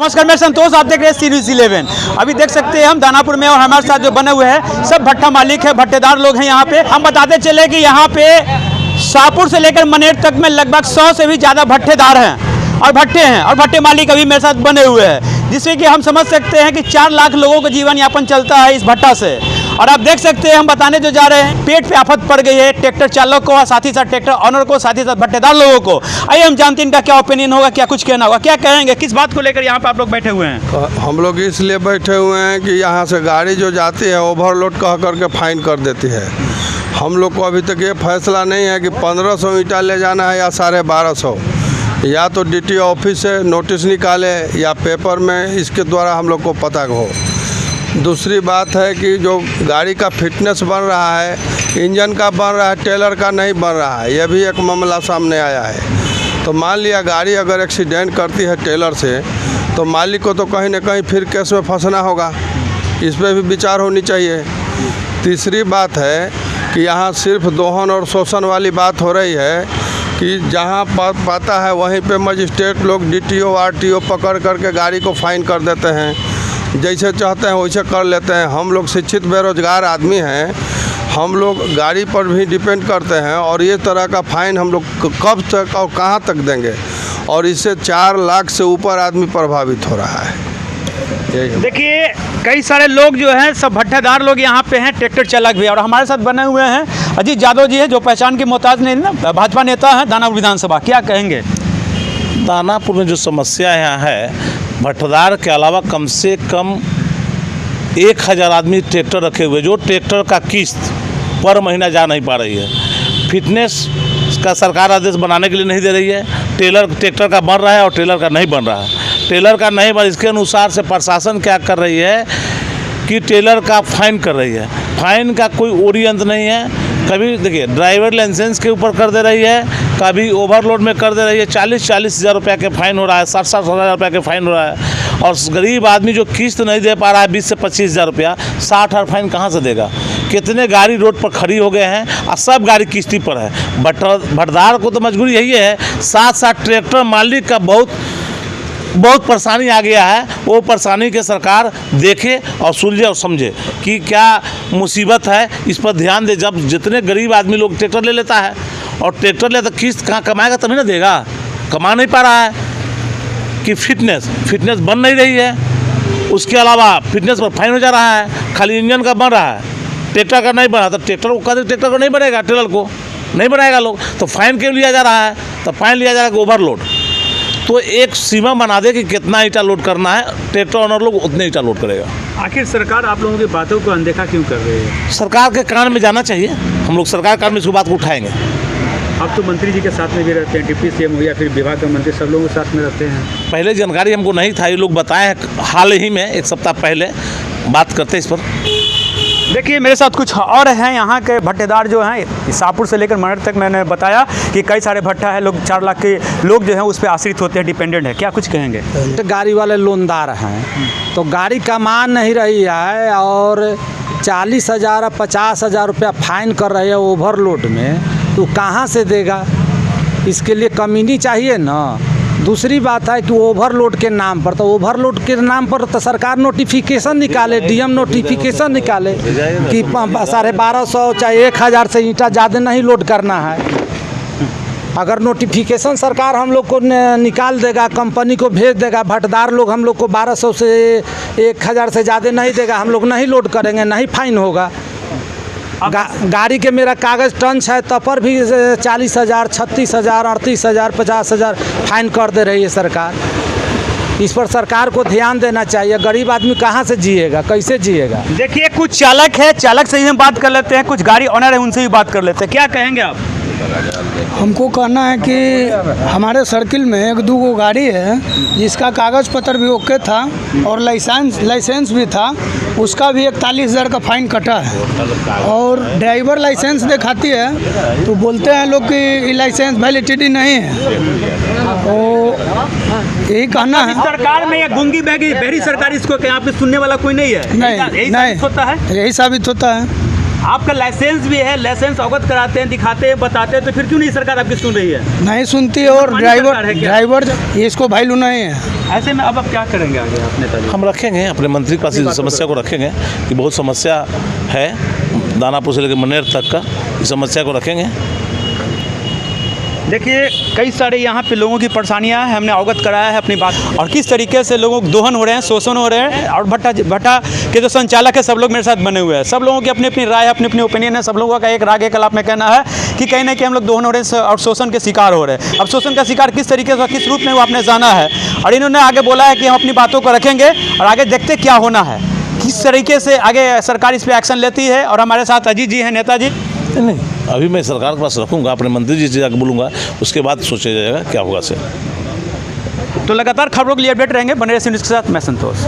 नमस्कार, मैं संतोष, आप देख रहे हैं सीरीज 11। अभी देख सकते हैं हम दानापुर में और हमारे साथ जो बने हुए हैं सब भट्ठा मालिक है, भट्टेदार लोग हैं यहाँ पे। हम बताते चले कि यहाँ पे शाहपुर से लेकर मनेर तक में लगभग 100 से भी ज़्यादा भट्टेदार हैं और भट्टे हैं और भट्टे मालिक अभी मेरे साथ बने हुए हैं, जिससे कि हम समझ सकते हैं कि 4 लाख लोगों का जीवन यापन चलता है इस भट्टा से। और आप देख सकते हैं हम बताने जो जा रहे हैं, पेट पे आफत पड़ गई है ट्रैक्टर चालक को और साथ ही साथ ट्रैक्टर ऑनर को, साथ ही साथ भट्टेदार लोगों को। आइए हम जानते हैं इनका क्या ओपिनियन होगा, क्या कुछ कहना होगा, क्या कहेंगे, किस बात को लेकर यहाँ पे आप लोग बैठे हुए हैं। हम लोग इसलिए बैठे हुए हैं कि यहाँ से गाड़ी जो जाती है ओवरलोड कह करके फाइन कर देती है। हम लोग को अभी तक ये फैसला नहीं है कि 1500 ईंटा ले जाना है या 1250। या तो DTO ऑफिस से नोटिस निकाले या पेपर में इसके द्वारा हम लोग को पता हो। दूसरी बात है कि जो गाड़ी का फिटनेस बन रहा है, इंजन का बन रहा है, टेलर का नहीं बन रहा है, यह भी एक मामला सामने आया है। तो मान लिया गाड़ी अगर एक्सीडेंट करती है टेलर से, तो मालिक को तो कहीं ना कहीं फिर केस में फंसना होगा, इस पर भी विचार होनी चाहिए। तीसरी बात है कि यहाँ सिर्फ दोहन और शोषण वाली बात हो रही है कि जहाँ पाता है वहीं पे मजिस्ट्रेट लोग DTO RTO पकड़ करके गाड़ी को फाइन कर देते हैं, जैसे चाहते हैं वैसे कर लेते हैं। हम लोग शिक्षित बेरोजगार आदमी हैं, हम लोग गाड़ी पर भी डिपेंड करते हैं और ये तरह का फाइन हम लोग कब तक और कहाँ तक देंगे, और इससे 4 लाख से ऊपर आदमी प्रभावित हो रहा है। देखिए कई सारे लोग जो हैं सब भट्टेदार लोग यहाँ पे हैं, ट्रैक्टर चालक भी। और हमारे साथ बने हुए हैं अजीत यादव जी है, जो पहचान की मोहताज नहीं ना, भाजपा नेता हैं दानापुर विधानसभा। क्या कहेंगे? दानापुर में जो समस्या यहाँ है, भट्टेदार के अलावा कम से कम 1000 आदमी ट्रैक्टर रखे हुए, जो ट्रैक्टर का किस्त पर महीना जा नहीं पा रही है। फिटनेस का सरकार आदेश बनाने के लिए नहीं दे रही है। ट्रैक्टर का बन रहा है और टेलर का नहीं बन रहा है। टेलर का नहीं बन, इसके अनुसार से प्रशासन क्या कर रही है कि टेलर का फाइन कर रही है। फाइन का कोई ओरी अंत नहीं है। कभी देखिए ड्राइवर लाइसेंस के ऊपर कर दे रही है, कभी ओवरलोड में कर दे रही है। 40-40 हज़ार रुपये के फाइन हो रहा है, 60-60 हज़ार रुपये के फाइन हो रहा है। और गरीब आदमी जो किस्त नहीं दे पा रहा है 20 से 25 हज़ार रुपया, 60 हज़ार फाइन कहाँ से देगा? कितने गाड़ी रोड पर खड़ी हो गए हैं और सब गाड़ी किस्ती पर है। भट्टेदार को तो मजबूरी यही है। साथ साथ ट्रैक्टर मालिक का बहुत परेशानी आ गया है। वो परेशानी के सरकार देखे और सुलझे और समझे कि क्या मुसीबत है, इस पर ध्यान दे। जब जितने गरीब आदमी लोग ट्रैक्टर ले लेता है और ट्रैक्टर ले तो किस्त कहाँ कमाएगा, तभी ना देगा। कमा नहीं पा रहा है कि फिटनेस बन नहीं रही है। उसके अलावा फिटनेस पर फाइन हो जा रहा है। खाली इंजन का बन रहा है, ट्रैक्टर का नहीं बना। तो ट्रैक्टर को नहीं बनेगा, टेलर को नहीं बनाएगा लोग, तो फाइन क्यों लिया जा रहा है? तो फाइन लिया जा रहा है ओवरलोड। तो एक सीमा बना दे कि कितना ईंटा लोड करना है, ट्रैक्टर ऑनर लोग उतने ईंटा लोड करेगा। आखिर सरकार आप लोगों की बातों को अनदेखा क्यों कर रही है? सरकार के कान में जाना चाहिए। हम लोग सरकार कान में इस बात को उठाएंगे। आप तो मंत्री जी के साथ में भी रहते हैं, डिप्टी CM हो या फिर विभाग के मंत्री, सब लोगों के साथ में रहते हैं। पहले जानकारी हमको नहीं था, ये लोग बताए हैं हाल ही में, 1 सप्ताह पहले बात करते इस पर। देखिए मेरे साथ कुछ और हैं यहाँ के भट्टेदार जो हैं, शाहपुर से लेकर मनेर तक। मैंने बताया कि कई सारे भट्टा है, लोग 4 लाख के लोग जो हैं उस पर आश्रित होते हैं, डिपेंडेंट है। क्या कुछ कहेंगे? तो गाड़ी वाले लोनदार हैं, तो गाड़ी कमा नहीं रही है और 40,000 50,000 रुपया फाइन कर रही है ओवरलोड में, तो कहाँ से देगा? इसके लिए कमीनी चाहिए ना। दूसरी बात है कि ओवरलोड के नाम पर, तो ओवरलोड के नाम पर तो सरकार नोटिफिकेशन निकाले, DM नोटिफिकेशन निकाले कि 1250 चाहे 1000 से ईंटा ज़्यादा नहीं लोड करना है। अगर नोटिफिकेशन सरकार हम लोग को निकाल देगा, कंपनी को भेज देगा, भट्टेदार लोग हम लोग को 1200 से 1000 से ज़्यादा नहीं देगा, हम लोग नहीं लोड करेंगे, नहीं फाइन होगा। गाड़ी के मेरा कागज़ टंच है तब पर भी 40,000 36,000 38,000 50,000 फाइन कर दे रही है सरकार। इस पर सरकार को ध्यान देना चाहिए। गरीब आदमी कहाँ से जिएगा, कैसे जिएगा? देखिए कुछ चालक है, चालक से ही हम बात कर लेते हैं, कुछ गाड़ी ऑनर है उनसे भी बात कर लेते हैं। क्या कहेंगे आप? हमको कहना है कि हमारे सर्किल में 1-2 गाड़ी है जिसका कागज़ पत्र भी ओके था और लाइसेंस भी था, उसका भी 41,000 का फाइन कटा है। और ड्राइवर लाइसेंस दिखाती है तो बोलते हैं लोग कि लाइसेंस वैलिडिटी नहीं है। तो यही कहना है। सरकार में ये गूंगी बहरी सरकार, इसको यहाँ पे सुनने वाला कोई नहीं है। नहीं, होता है, यही साबित होता है। आपका लाइसेंस भी है, लाइसेंस अवगत कराते हैं, दिखाते हैं, बताते हैं, तो फिर क्यों नहीं सरकार आपकी सुन रही है? नहीं सुनती, और मनमानी सरकार है क्या? ड्राइवर इसको वैल्यू नहीं है। ऐसे में अब आप क्या करेंगे आगे अपने तरफ? हम रखेंगे अपने मंत्री के पास इस समस्या को रखेंगे कि बहुत समस्या है दानापुर से लेकर मनेर तक का, इस समस्या को रखेंगे। देखिए कई सारे यहाँ पे लोगों की परेशानियाँ हैं, हमने अवगत कराया है अपनी बात, और किस तरीके से लोगों को दोहन हो रहे हैं, शोषण हो रहे हैं। और भट्टा के जो संचालक है सब लोग मेरे साथ बने हुए हैं, सब लोगों की अपनी अपनी राय है, अपनी अपनी ओपिनियन है। सब लोगों का एक राग एक कलाप में कहना है कि कहीं ना कहीं हम लोग दोहन हो रहे हैं और शोषण के शिकार हो रहे हैं। अब शोषण का शिकार किस तरीके से, किस रूप में वो आपने जाना है, और इन्होंने आगे बोला है कि हम अपनी बातों को रखेंगे और आगे देखते क्या होना है, किस तरीके से आगे सरकार इस पर एक्शन लेती है। और हमारे साथ अजीत जी हैं, नेताजी। नहीं, अभी मैं सरकार के पास रखूँगा, अपने मंत्री जी से जाकर बोलूँगा, उसके बाद सोचा जाएगा क्या होगा से। तो लगातार खबरों के लिए अपडेट रहेंगे। बने रहिए न्यूज़ के साथ, मैं संतोष।